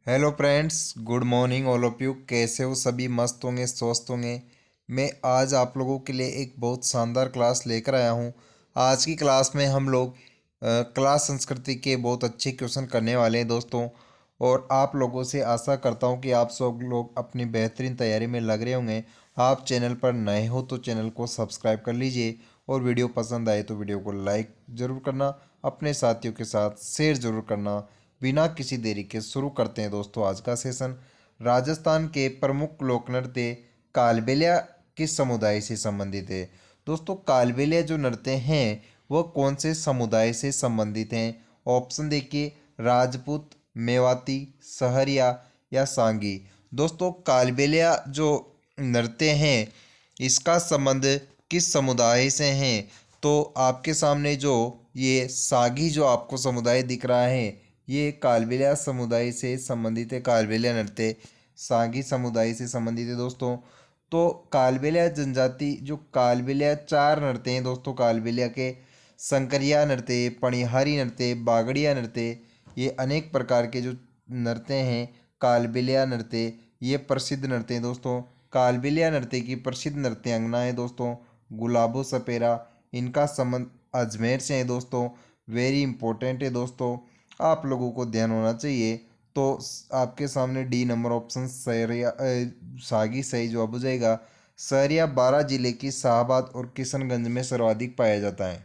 Hello friends, good morning all of you. कैसे हो सभी? मस्त होंगे, स्वस्थ होंगे। मैं आज आप लोगों के लिए एक बहुत शानदार क्लास लेकर आया हूँ। आज की क्लास में हम लोग क्लास संस्कृति के बहुत अच्छे क्वेश्चन करने वाले हैं दोस्तों। और आप लोगों से आशा करता हूँ कि आप सब लोग अपनी बेहतरीन तैयारी में लग रहे होंगे। आप चैनल पर नए हो तो चैनल को सब्सक्राइब कर लीजिए, और वीडियो पसंद आए तो वीडियो को लाइक ज़रूर करना, अपने साथियों के साथ शेयर ज़रूर करना। बिना किसी देरी के शुरू करते हैं दोस्तों आज का सेशन। राजस्थान के प्रमुख लोक नृत्य कालबेलिया किस समुदाय से संबंधित है? दोस्तों, कालबेलिया जो नृत्य हैं वह कौन से समुदाय से संबंधित हैं? ऑप्शन देखिए, राजपूत, मेवाती, सहरिया या सांगी। दोस्तों, कालबेलिया जो नृत्य हैं इसका संबंध किस समुदाय से हैं? तो आपके सामने जो ये सागी जो आपको समुदाय दिख रहा है, ये कालबेलिया समुदाय से संबंधित है। कालबेलिया नृत्य सागी समुदाय से संबंधित है दोस्तों। तो कालबेलिया जनजाति जो कालबेलिया चार नृत्य हैं दोस्तों कालबेलिया के: संकरिया नृत्य, पणिहारी नृत्य, बागड़िया नृत्य। ये अनेक प्रकार के जो नृत्य हैं कालबेलिया नृत्य, ये प्रसिद्ध नृत्य हैं दोस्तों। कालबेलिया नृत्य की प्रसिद्ध नृत्यांगना है दोस्तों गुलाबो सपेरा। इनका संबंध अजमेर से है दोस्तों। वेरी इंपॉर्टेंट है दोस्तों, आप लोगों को ध्यान होना चाहिए। तो आपके सामने डी नंबर ऑप्शन सहरिया सागी सही जवाब हो जाएगा। सहरिया बारह जिले की शाहबाद और किशनगंज में सर्वाधिक पाया जाता है।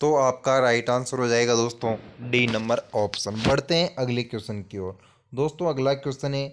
तो आपका राइट आंसर हो जाएगा दोस्तों डी नंबर ऑप्शन। बढ़ते हैं अगले क्वेश्चन की ओर। दोस्तों, अगला क्वेश्चन है,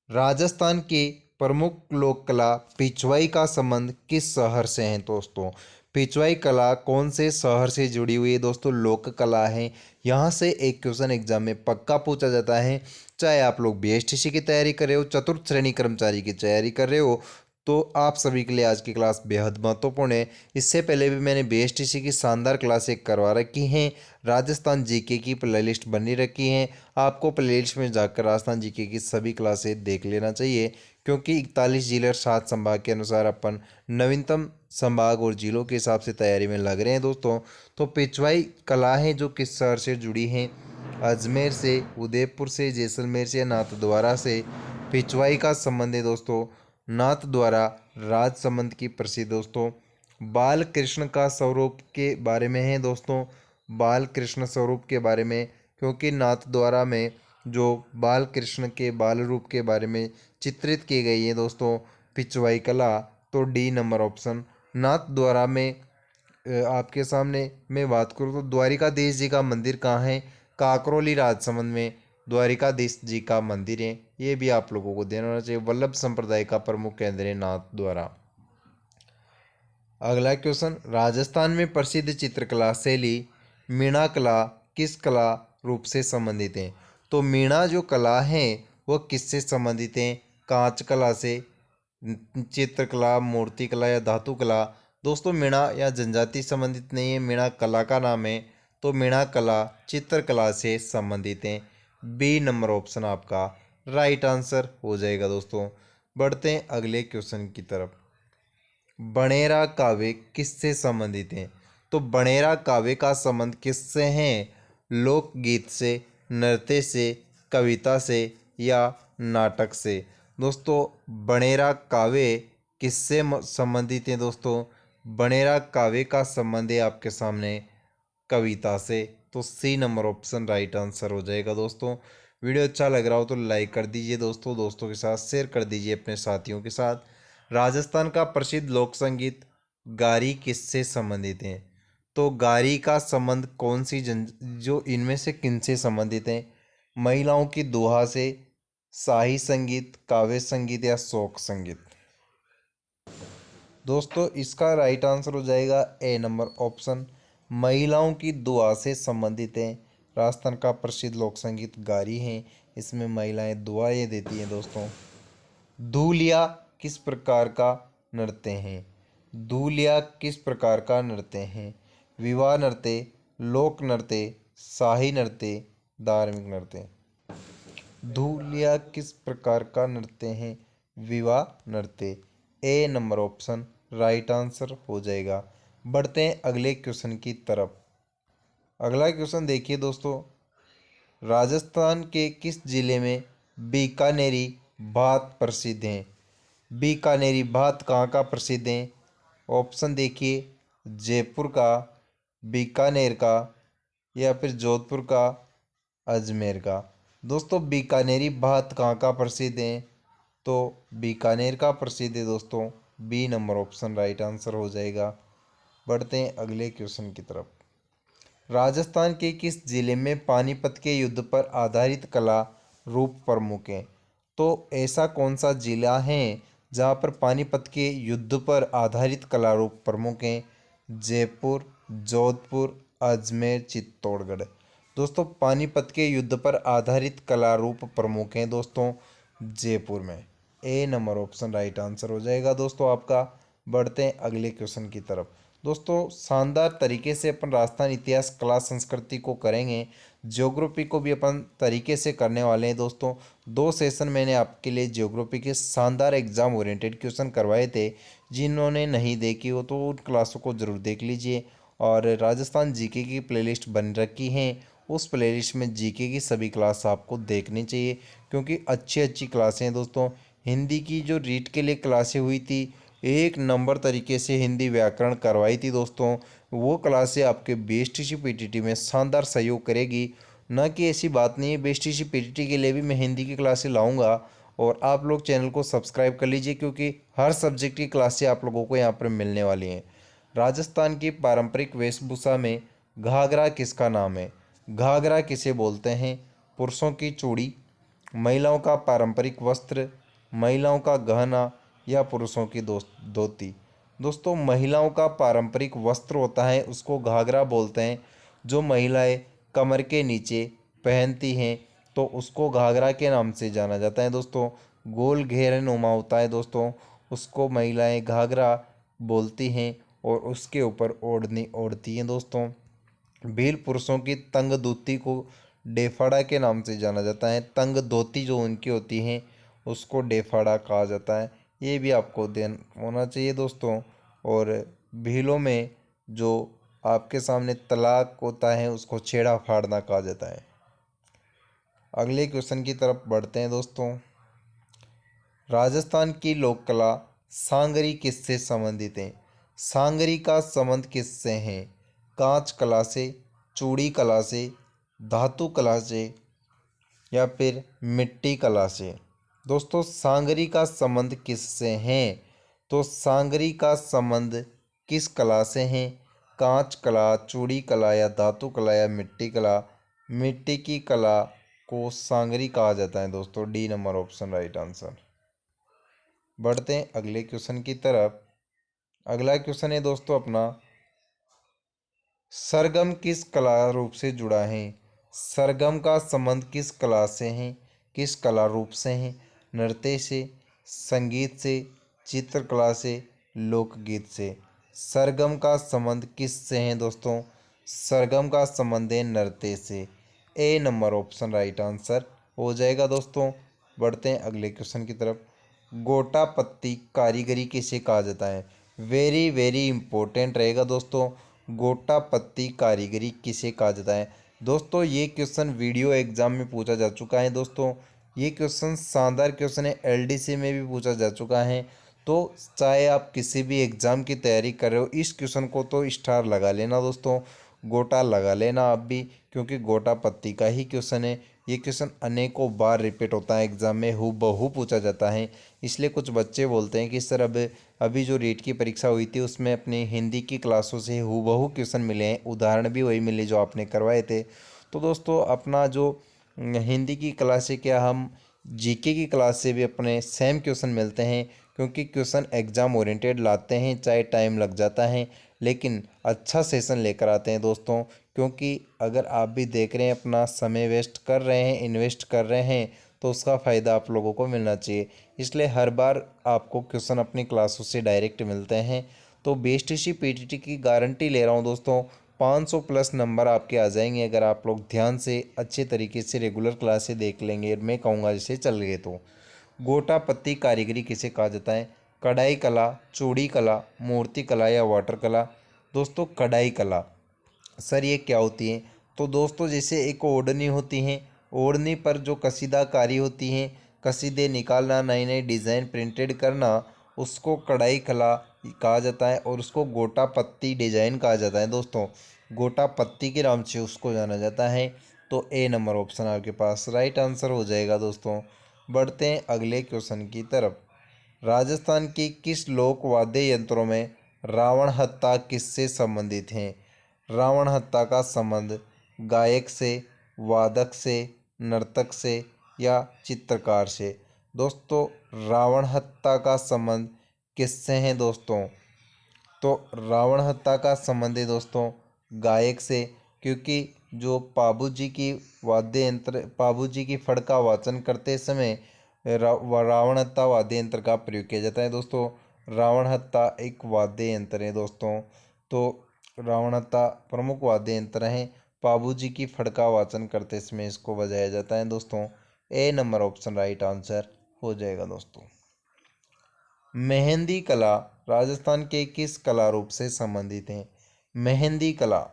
राजस्थान के प्रमुख लोक कला पिछवाई का संबंध किस शहर से है? दोस्तों, पिछवाई कला कौन से शहर से जुड़ी हुई है? दोस्तों, लोक कला है। यहाँ से एक क्वेश्चन एग्जाम में पक्का पूछा जाता है। चाहे आप लोग बीएसटीसी की तैयारी कर रहे हो, चतुर्थ श्रेणी कर्मचारी की तैयारी कर रहे हो, तो आप सभी के लिए आज की क्लास बेहद महत्वपूर्ण है। इससे पहले भी मैंने बीएसटीसी की शानदार क्लास एक करवा रखी हैं। राजस्थान जीके की प्लेलिस्ट बनी रखी है। आपको प्लेलिस्ट में जाकर राजस्थान जीके की सभी क्लासें देख लेना चाहिए, क्योंकि 41 जिले और 7 संभाग के अनुसार अपन नवीनतम संभाग और जिलों के हिसाब से तैयारी में लग रहे हैं दोस्तों। तो पिछवाई कला है जो किस शहर से जुड़ी हैं? अजमेर से, उदयपुर से, जैसलमेर से, नाथद्वारा से। पिछवाई का संबंध है दोस्तों नाथद्वारा राजसमंद की प्रसिद्ध दोस्तों। बाल कृष्ण का स्वरूप के बारे में है दोस्तों, बाल कृष्ण स्वरूप के बारे में, क्योंकि नाथद्वारा में जो बाल कृष्ण के बाल रूप के बारे में चित्रित की गई है दोस्तों पिछवाई कला। तो डी नंबर ऑप्शन नाथद्वारा में। आपके सामने मैं बात करूँ तो द्वारिकाधीश जी का मंदिर कहाँ है? काकरोली राजसमंद में द्वारिकाधीश जी का मंदिर है। ये भी आप लोगों को ध्यान होना चाहिए। वल्लभ संप्रदाय का प्रमुख केंद्र है नाथद्वारा। अगला क्वेश्चन, राजस्थान में प्रसिद्ध चित्रकला शैली मीणा कला किस कला रूप से संबंधित है? तो मीणा जो कला है वह किससे संबंधित है? कांच कला से, चित्रकला, मूर्तिकला या धातु कला। दोस्तों, मीणा या जनजाति संबंधित नहीं है, मीणा कला का नाम है। तो मीणा कला चित्रकला से संबंधित है। बी नंबर ऑप्शन आपका राइट आंसर हो जाएगा दोस्तों। बढ़ते हैं अगले क्वेश्चन की तरफ। बणेरा काव्य किससे संबंधित हैं? तो बणेरा काव्य का संबंध किससे है? लोकगीत से, नृत्य से, कविता से या नाटक से। दोस्तों, बणेरा काव्य किससे संबंधित है? दोस्तों, बणेरा काव्य का संबंध है आपके सामने कविता से। तो C number option right answer हो जाएगा दोस्तों। वीडियो अच्छा लग रहा हो तो लाइक कर दीजिए दोस्तों, दोस्तों के साथ शेयर कर दीजिए अपने साथियों के साथ। राजस्थान का प्रसिद्ध लोक संगीत गारी किससे संबंधित है? तो गारी का संबंध कौन सी जन जो इनमें से किनसे संबंधित है? महिलाओं की दोहा से, शाही संगीत, काव्य संगीत या शोक संगीत। दोस्तों, इसका राइट आंसर हो जाएगा ए नंबर ऑप्शन, महिलाओं की दुआ से संबंधित है। राजस्थान का प्रसिद्ध लोक संगीत गारी है। इसमें महिलाएं दुआएं देती हैं दोस्तों। धूलिया किस प्रकार का नृत्य है? धूलिया किस प्रकार का नृत्य है? विवाह नृत्य, लोक नृत्य, शाही नृत्य, धार्मिक नृत्य। धूलिया किस प्रकार का नृत्य है? विवाह नृत्य। ए नंबर ऑप्शन राइट आंसर हो जाएगा। बढ़ते हैं अगले क्वेश्चन की तरफ। अगला क्वेश्चन देखिए दोस्तों, राजस्थान के किस जिले में बीकानेरी भात प्रसिद्ध हैं? बीकानेरी भात कहाँ का प्रसिद्ध है? ऑप्शन देखिए, जयपुर का, बीकानेर का, या फिर जोधपुर का, अजमेर का। दोस्तों बीकानेरी भात कहाँ का प्रसिद्ध है? तो बीकानेर का प्रसिद्ध है दोस्तों। B number option right answer हो जाएगा। बढ़ते हैं अगले क्वेश्चन की तरफ। राजस्थान के किस जिले में पानीपत के युद्ध पर आधारित कला रूप प्रमुख है? तो ऐसा कौन सा जिला है जहाँ पर पानीपत के युद्ध पर आधारित कला रूप प्रमुख हैं? जयपुर, जोधपुर, अजमेर, चित्तौड़गढ़। दोस्तों पानीपत के युद्ध पर आधारित कला रूप प्रमुख हैं दोस्तों जयपुर में। ए नंबर ऑप्शन राइट आंसर हो जाएगा दोस्तों आपका। बढ़ते हैं अगले क्वेश्चन की तरफ। दोस्तों शानदार तरीके से अपन राजस्थान इतिहास कला संस्कृति को करेंगे, ज्योग्राफी को भी अपन तरीके से करने वाले हैं दोस्तों। 2 सेशन मैंने आपके लिए ज्योग्राफी के शानदार एग्जाम ओरिएंटेड क्वेश्चन करवाए थे। जिन्होंने नहीं देखी हो तो उन क्लासों को ज़रूर देख लीजिए। और राजस्थान जीके की प्लेलिस्ट बन रखी है, उस प्लेलिस्ट में जीके की सभी क्लास आपको देखनी चाहिए, क्योंकि अच्छी अच्छी क्लासें हैं दोस्तों। हिंदी की जो रीट के लिए क्लासें हुई थी, एक नंबर तरीके से हिंदी व्याकरण करवाई थी दोस्तों, वो क्लासें आपके बीएसटीसी पीटीटी में शानदार सहयोग करेगी। ना कि ऐसी बात नहीं है, बीएसटीसी पीटीटी के लिए भी मैं हिंदी की क्लासें लाऊंगा। और आप लोग चैनल को सब्सक्राइब कर लीजिए, क्योंकि हर सब्जेक्ट की क्लासें आप लोगों को यहाँ पर मिलने वाली हैं। राजस्थान की पारंपरिक वेशभूषा में घाघरा किसका नाम है? घाघरा किसे बोलते हैं? पुरुषों की चूड़ी, महिलाओं का पारंपरिक वस्त्र, महिलाओं का गहना, या पुरुषों की धोती। दोस्तों महिलाओं का पारंपरिक वस्त्र होता है, उसको घाघरा बोलते हैं। जो महिलाएं कमर के नीचे पहनती हैं तो उसको घाघरा के नाम से जाना जाता है दोस्तों। गोल घेरनुमा होता है दोस्तों, उसको महिलाएं घाघरा बोलती हैं और उसके ऊपर ओढ़नी ओढ़ती हैं दोस्तों। भील पुरुषों की तंग धोती को डेफाड़ा के नाम से जाना जाता है। तंग धोती जो उनकी होती हैं उसको डेफाड़ा कहा जाता है। ये भी आपको ध्यान होना चाहिए दोस्तों। और भीलों में जो आपके सामने तलाक होता है उसको छेड़ा फाड़ना कहा जाता है। अगले क्वेश्चन की तरफ बढ़ते हैं दोस्तों। राजस्थान की लोक कला सांगरी किससे संबंधित है? सांगरी का संबंध किससे है? कांच कला से, चूड़ी कला से, धातु कला से, या फिर मिट्टी कला से। दोस्तों सांगरी का संबंध किससे है? तो सांगरी का संबंध किस कला से है? कांच कला, चूड़ी कला, या धातु कला, या मिट्टी कला। मिट्टी की कला को सांगरी कहा जाता है दोस्तों। D number option right answer. बढ़ते हैं अगले क्वेश्चन की तरफ। अगला क्वेश्चन है दोस्तों अपना, सरगम किस कला रूप से जुड़ा है? सरगम का संबंध किस कला से है? किस कला रूप से है? नृत्य से, संगीत से, चित्रकला से, लोकगीत से। सरगम का संबंध किस से है दोस्तों? सरगम का संबंध है नृत्य से। ए नंबर ऑप्शन राइट आंसर हो जाएगा दोस्तों। बढ़ते हैं अगले क्वेश्चन की तरफ। गोटा पत्ती कारीगरी किसे कहा जाता है? वेरी वेरी इंपॉर्टेंट रहेगा दोस्तों। गोटा पत्ती कारीगरी किसे कहा जाता है? दोस्तों ये क्वेश्चन वीडियो एग्जाम में पूछा जा चुका है दोस्तों। ये क्वेश्चन शानदार क्वेश्चन है, एलडीसी में भी पूछा जा चुका है। तो चाहे आप किसी भी एग्ज़ाम की तैयारी कर रहे हो, इस क्वेश्चन को तो स्टार लगा लेना दोस्तों, गोटा लगा लेना आप भी, क्योंकि गोटा पत्ती का ही क्वेश्चन है। ये क्वेश्चन अनेकों बार रिपीट होता है एग्ज़ाम में, हूबहू पूछा जाता है। इसलिए कुछ बच्चे बोलते हैं कि सर अब अभी जो रीट की परीक्षा हुई थी उसमें अपनी हिंदी की क्लासों से हूबहू क्वेश्चन मिले हैं, उदाहरण भी वही मिले जो आपने करवाए थे। तो दोस्तों अपना जो हिंदी की क्लास से क्या, हम जीके की क्लास से भी अपने सेम क्वेश्चन मिलते हैं, क्योंकि क्वेश्चन एग्ज़ाम ओरिएंटेड लाते हैं, चाहे टाइम लग जाता है लेकिन अच्छा सेशन लेकर आते हैं दोस्तों। क्योंकि अगर आप भी देख रहे हैं अपना समय वेस्ट कर रहे हैं, इन्वेस्ट कर रहे हैं, तो उसका फ़ायदा आप लोगों को मिलना चाहिए। इसलिए हर बार आपको क्वेश्चन अपनी क्लासों से डायरेक्ट मिलते हैं। तो बीएसटीसी पीटीटी की गारंटी ले रहा हूँ दोस्तों, 500 प्लस नंबर आपके आ जाएंगे अगर आप लोग ध्यान से अच्छे तरीके से रेगुलर क्लासें देख लेंगे। मैं कहूँगा जैसे चल गए तो। गोटा पत्ती कारीगरी किसे कहा जाता है? कढ़ाई कला, चूड़ी कला, मूर्ति कला, या वाटर कला। दोस्तों कढ़ाई कला। सर ये क्या होती है? तो दोस्तों जैसे एक ओढ़नी होती है, ओढ़नी पर जो कसीदाकारी होती है, कसीदे निकालना, नई नई डिज़ाइन प्रिंटेड करना, उसको कढ़ाई कला कहा जाता है और उसको गोटा पत्ती डिजाइन कहा जाता है दोस्तों। गोटा पत्ती के नाम से उसको जाना जाता है। तो ए नंबर ऑप्शन आपके पास राइट आंसर हो जाएगा दोस्तों। बढ़ते हैं अगले क्वेश्चन की तरफ। राजस्थान की किस लोक वाद्य यंत्रों में रावण हत्ता किससे संबंधित हैं? रावण हत्ता का संबंध गायक से, वादक से, नर्तक से या चित्रकार से? दोस्तों रावण हत्ता का संबंध किससे है दोस्तों? तो रावण हत्ता का संबंध है दोस्तों गायक से, क्योंकि जो पाबू जी की वाद्य यंत्र, पाबू जी की फड़ का वाचन करते समय रावण हत्ता वाद्य यंत्र का प्रयोग किया जाता है दोस्तों। रावण हत्ता एक वाद्य यंत्र है दोस्तों। तो रावण हत्ता प्रमुख वाद्य यंत्र हैं। पाबू जी की फड़ का वाचन करते समय इसको बजाया जाता है दोस्तों। ए नंबर ऑप्शन राइट आंसर हो जाएगा दोस्तों। मेहंदी कला राजस्थान के किस कला रूप से संबंधित है? मेहंदी कला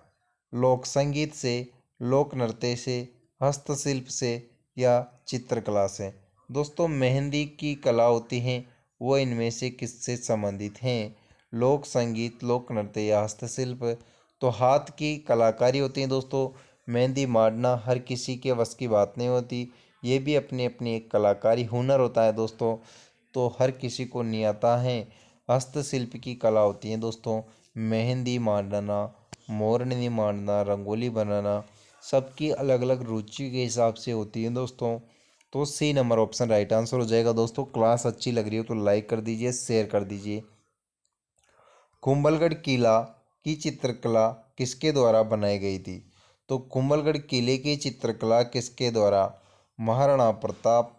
लोक संगीत से, लोक नृत्य से, हस्तशिल्प से या चित्रकला से? दोस्तों मेहंदी की कला होती हैं वो इनमें से किससे संबंधित हैं? लोक संगीत, लोक नृत्य या हस्तशिल्प? तो हाथ की कलाकारी होती है दोस्तों। मेहंदी मारना हर किसी के बस की बात नहीं होती, ये भी अपनी अपनी एक कलाकारी हुनर होता है दोस्तों। तो हर किसी को नहीं आता है। हस्तशिल्प की कला होती है दोस्तों, मेहंदी मांडना, मोरनी मांडना, रंगोली बनाना, सबकी अलग अलग रुचि के हिसाब से होती है दोस्तों। तो C number option right answer हो जाएगा दोस्तों। क्लास अच्छी लग रही हो तो लाइक कर दीजिए, शेयर कर दीजिए। कुंभलगढ़ किला की चित्रकला किसके द्वारा बनाई गई थी? तो कुंभलगढ़ किले की चित्रकला किसके द्वारा? महाराणा प्रताप,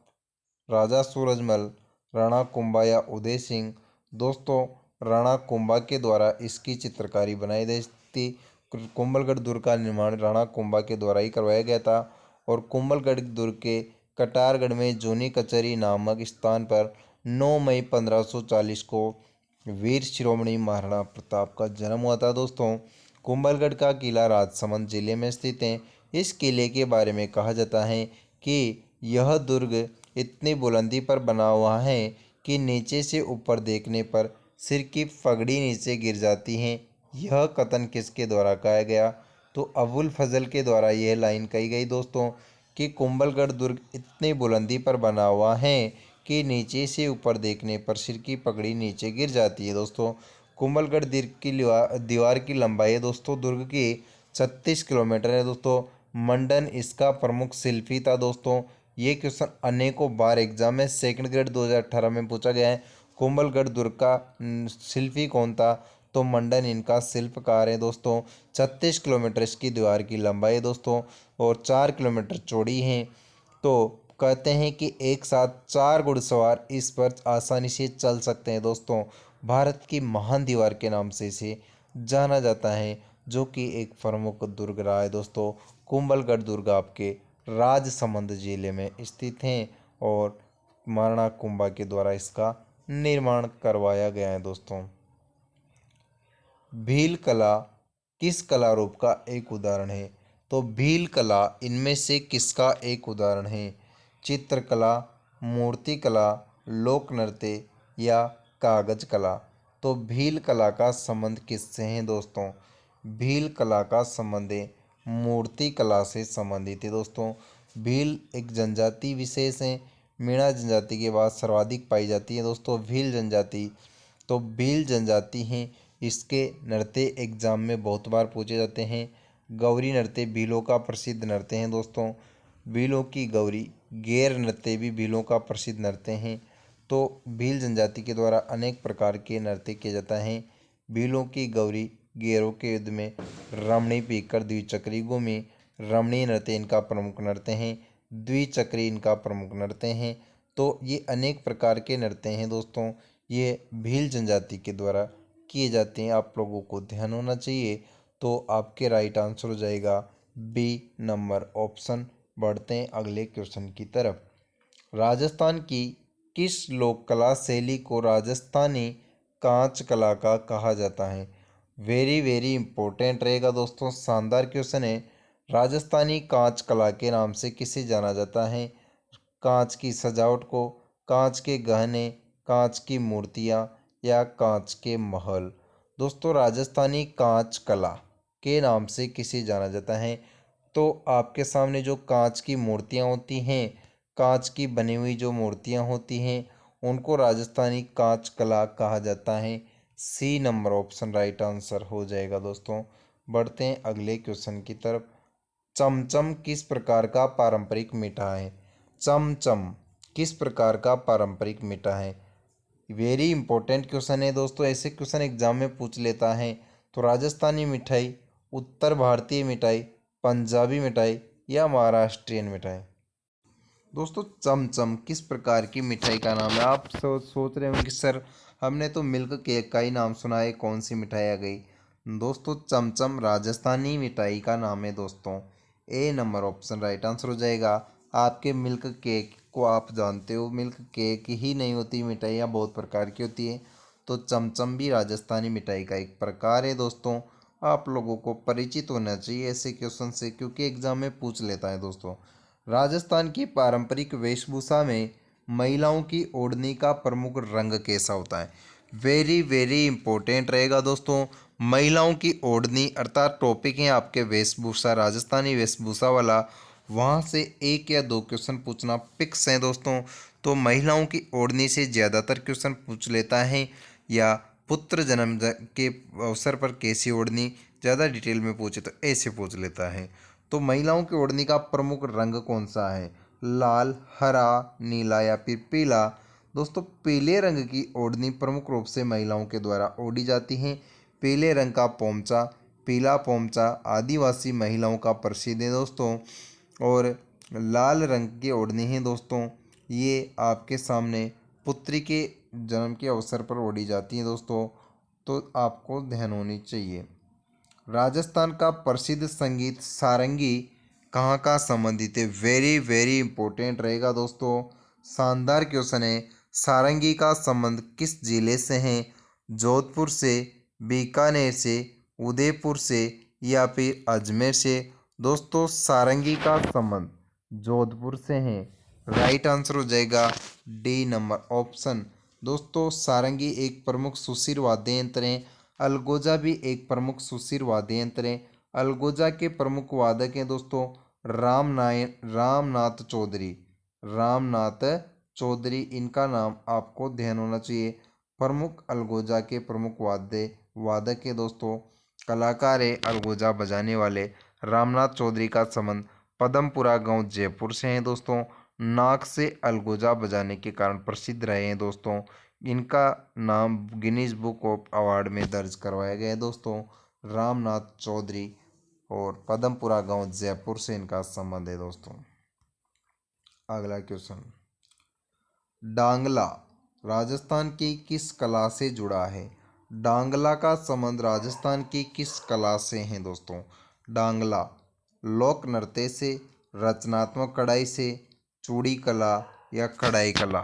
राजा सूरजमल, राणा कुंभा या उदय सिंह? दोस्तों राणा कुंभा के द्वारा इसकी चित्रकारी बनाई गई थी। कुंभलगढ़ दुर्ग का निर्माण राणा कुंभा के द्वारा ही करवाया गया था। और कुंभलगढ़ दुर्ग के कटारगढ़ में जूनी कचहरी नामक स्थान पर 9 मई 1540 को वीर शिरोमणि महाराणा प्रताप का जन्म हुआ था दोस्तों। कुंभलगढ़ का किला राजसमंद जिले में स्थित है। इस किले के बारे में कहा जाता है कि यह दुर्ग इतनी बुलंदी पर बना हुआ है कि नीचे से ऊपर देखने पर सिर की पगड़ी नीचे गिर जाती है। यह कथन किसके द्वारा कहा गया? तो अबुल फजल के द्वारा यह लाइन कही गई दोस्तों कि कुंभलगढ़ दुर्ग इतनी बुलंदी पर बना हुआ है कि नीचे से ऊपर देखने पर सिर की पगड़ी नीचे गिर जाती है दोस्तों। कुंभलगढ़ दुर्ग की दीवार की लंबाई है दोस्तों दुर्ग की 36 किलोमीटर है दोस्तों। मंडन इसका प्रमुख शिल्पी था दोस्तों। ये क्वेश्चन अनेकों बार एग्जाम में सेकंड ग्रेड 2018 में पूछा गया है। कुंभलगढ़ दुर्ग का शिल्पी कौन था? तो मंडन इनका शिल्पकार है दोस्तों। 36 किलोमीटर इसकी दीवार की लंबाई है दोस्तों और 4 किलोमीटर चौड़ी है। तो कहते हैं कि एक साथ 4 घुड़सवार इस पर आसानी से चल सकते हैं दोस्तों। भारत की महान दीवार के नाम से इसे जाना जाता है, जो कि एक प्रमुख दुर्ग रहा है दोस्तों। कुंभलगढ़ दुर्ग आपके राजसमंद जिले में स्थित हैं और महाराणा कुंभा के द्वारा इसका निर्माण करवाया गया है दोस्तों। भील कला किस कला रूप का एक उदाहरण है? तो भील कला इनमें से किसका एक उदाहरण है? चित्रकला, मूर्ति कला, लोक नृत्य या कागज कला? तो भील कला का संबंध किससे है दोस्तों? भील कला का संबंध मूर्ति कला से संबंधित है दोस्तों। भील एक जनजाति विशेष है। मीणा जनजाति के बाद सर्वाधिक पाई जाती है दोस्तों भील जनजाति। तो भील जनजाति हैं। इसके नृत्य एग्जाम में बहुत बार पूछे जाते हैं। गौरी नृत्य भीलों का प्रसिद्ध नृत्य हैं दोस्तों। भीलों की गौरी, गैर नृत्य भी भीलों का प्रसिद्ध नृत्य हैं। तो भील जनजाति के द्वारा अनेक प्रकार के नृत्य किए जाते हैं। भीलों की गौरी, गैरों के युद्ध में, रमणी पीकर द्विचक्री घूमी, रमणीय नृत्य इनका प्रमुख नृत्य हैं। द्विचक्री इनका प्रमुख नृत्य हैं। तो ये अनेक प्रकार के नृत्य हैं दोस्तों। ये भील जनजाति के द्वारा किए जाते हैं। आप लोगों को ध्यान होना चाहिए। तो आपके राइट आंसर हो जाएगा बी नंबर ऑप्शन। बढ़ते हैं अगले क्वेश्चन की तरफ। राजस्थान की किस लोक कला शैली को राजस्थानी कांच कला का कहा जाता है? वेरी वेरी इंपॉर्टेंट रहेगा दोस्तों, शानदार क्वेश्चन है। राजस्थानी कांच कला के नाम से किसे जाना जाता है? कांच की सजावट को, कांच के गहने, कांच की मूर्तियाँ या कांच के महल। दोस्तों, राजस्थानी कांच कला के नाम से किसे जाना जाता है? तो आपके सामने जो कांच की मूर्तियाँ होती हैं, कांच की बनी हुई जो मूर्तियाँ होती हैं, उनको राजस्थानी कांच कला कहा जाता है। C number option right answer हो जाएगा दोस्तों। बढ़ते हैं अगले क्वेश्चन की तरफ। चमचम किस प्रकार का पारंपरिक मीठा है? चमचम किस प्रकार का पारंपरिक मीठा है? वेरी इंपॉर्टेंट क्वेश्चन है दोस्तों, ऐसे क्वेश्चन एग्जाम में पूछ लेता है। तो राजस्थानी मिठाई, उत्तर भारतीय मिठाई, पंजाबी मिठाई या महाराष्ट्रियन मिठाई? दोस्तों, चमचम किस प्रकार की मिठाई का नाम है? आप सोच रहे होंगे कि सर हमने तो मिल्क केक का ही नाम सुना है, कौन सी मिठाई आ गई? दोस्तों, चमचम राजस्थानी मिठाई का नाम है दोस्तों। ए नंबर ऑप्शन राइट आंसर हो जाएगा। आपके मिल्क केक को आप जानते हो, मिल्क केक ही नहीं होती, मिठाइयाँ बहुत प्रकार की होती है। तो चमचम भी राजस्थानी मिठाई का एक प्रकार है दोस्तों। आप लोगों को परिचित होना चाहिए ऐसे क्वेश्चन से, क्योंकि एग्जाम में पूछ लेता है दोस्तों। राजस्थान की पारंपरिक वेशभूषा में महिलाओं की ओढ़नी का प्रमुख रंग कैसा होता है? वेरी वेरी इंपॉर्टेंट रहेगा दोस्तों। महिलाओं की ओढ़नी अर्थात टॉपिक है आपके वेशभूषा, राजस्थानी वेशभूषा वाला। वहाँ से एक या दो क्वेश्चन पूछना फिक्स है दोस्तों। तो महिलाओं की ओढ़नी से ज़्यादातर क्वेश्चन पूछ लेता है, या पुत्र जन्म के अवसर पर कैसी ओढ़नी, ज़्यादा डिटेल में पूछे तो ऐसे पूछ लेता है। तो महिलाओं की ओढ़नी का प्रमुख रंग कौन सा है? लाल, हरा, नीला या फिर पीला? दोस्तों, पीले रंग की ओढ़नी प्रमुख रूप से महिलाओं के द्वारा ओढ़ी जाती है। पीले रंग का पोंचा, पीला पोंचा आदिवासी महिलाओं का प्रसिद्ध है दोस्तों। और लाल रंग की ओढ़नी है दोस्तों, ये आपके सामने पुत्री के जन्म के अवसर पर ओढ़ी जाती है दोस्तों। तो आपको ध्यान होनी चाहिए। राजस्थान का प्रसिद्ध संगीत सारंगी कहाँ का संबंधित है? वेरी वेरी इंपॉर्टेंट रहेगा दोस्तों। शानदार क्वेश्चन है। सारंगी का संबंध किस जिले से है? जोधपुर से, बीकानेर से, उदयपुर से या फिर अजमेर से? दोस्तों, सारंगी का संबंध जोधपुर से है। राइट आंसर हो जाएगा डी नंबर ऑप्शन। दोस्तों, सारंगी एक प्रमुख सुशिर वाद्य यंत्र है। अलगोजा भी एक प्रमुख सुशिर वाद्य यंत्र है। अलगोजा के प्रमुख वादक हैं दोस्तों रामनाथ चौधरी। रामनाथ चौधरी, इनका नाम आपको ध्यान होना चाहिए। प्रमुख अलगोजा के प्रमुख वादक है दोस्तों, कलाकार है अलगोजा बजाने वाले। रामनाथ चौधरी का संबंध पदमपुरा गांव जयपुर से है दोस्तों। नाक से अलगोजा बजाने के कारण प्रसिद्ध रहे हैं दोस्तों। इनका नाम गिनीज बुक ऑफ अवार्ड में दर्ज करवाया गया है दोस्तों। रामनाथ चौधरी, और पदमपुरा गांव जयपुर से इनका संबंध है दोस्तों। अगला क्वेश्चन। डांगला राजस्थान की किस कला से जुड़ा है? डांगला का संबंध राजस्थान की किस कला से है दोस्तों? डांगला लोक नृत्य से, रचनात्मक कढ़ाई से, चूड़ी कला या कढ़ाई कला?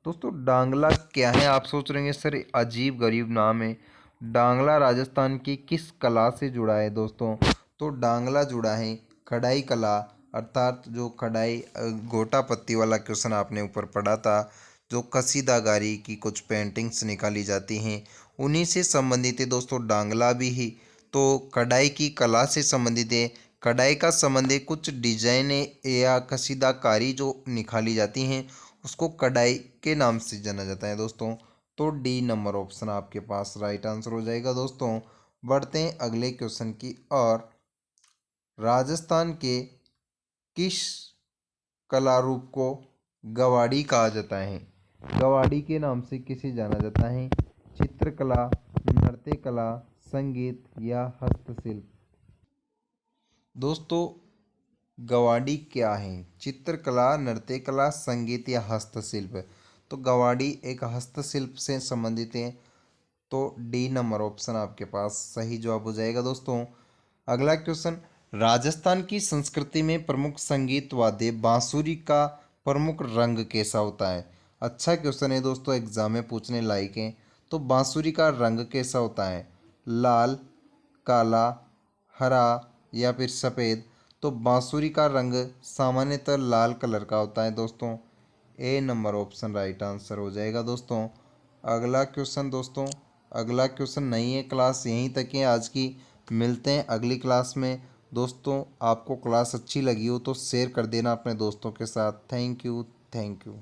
दोस्तों, डांगला क्या है? आप सोच रहे हैं सर अजीब गरीब नाम है। डांगला राजस्थान की किस कला से जुड़ा है दोस्तों? तो डांगला जुड़ा है कढ़ाई कला, अर्थात जो कढ़ाई गोटा पत्ती वाला क्वेश्चन आपने ऊपर पढ़ा था, जो कसीदाकारी की कुछ पेंटिंग्स निकाली जाती हैं, उन्हीं से संबंधित है दोस्तों डांगला भी ही। तो कढ़ाई की कला से संबंधित है। कढ़ाई का संबंध है कुछ डिजाइन या कसीदाकारी जो निकाली जाती हैं, उसको कढ़ाई के नाम से जाना जाता है दोस्तों। तो डी नंबर ऑप्शन आपके पास राइट आंसर हो जाएगा दोस्तों। बढ़ते हैं अगले क्वेश्चन की और। राजस्थान के किस कला रूप को गवाड़ी कहा जाता है? गवाड़ी के नाम से किसे जाना जाता है? चित्रकला, नृत्य कला, संगीत या हस्तशिल्प? दोस्तों, गवाड़ी क्या है? चित्रकला, नृत्य कला, संगीत या हस्तशिल्प? तो गवाड़ी एक हस्तशिल्प से संबंधित है। तो डी नंबर ऑप्शन आपके पास सही जवाब हो जाएगा दोस्तों। अगला क्वेश्चन। राजस्थान की संस्कृति में प्रमुख संगीत वाद्य बांसुरी का प्रमुख रंग कैसा होता है? अच्छा क्वेश्चन है दोस्तों, एग्जाम में पूछने लायक है। तो बांसुरी का रंग कैसा होता है? लाल, काला, हरा, या फिर सफ़ेद, तो बांसुरी का रंग सामान्यतः लाल कलर का होता है दोस्तों। ए नंबर ऑप्शन राइट आंसर हो जाएगा दोस्तों। अगला क्वेश्चन दोस्तों, अगला क्वेश्चन नहीं है, क्लास यहीं तक है आज की। मिलते हैं अगली क्लास में दोस्तों। आपको क्लास अच्छी लगी हो तो शेयर कर देना अपने दोस्तों के साथ। Thank you. Thank you.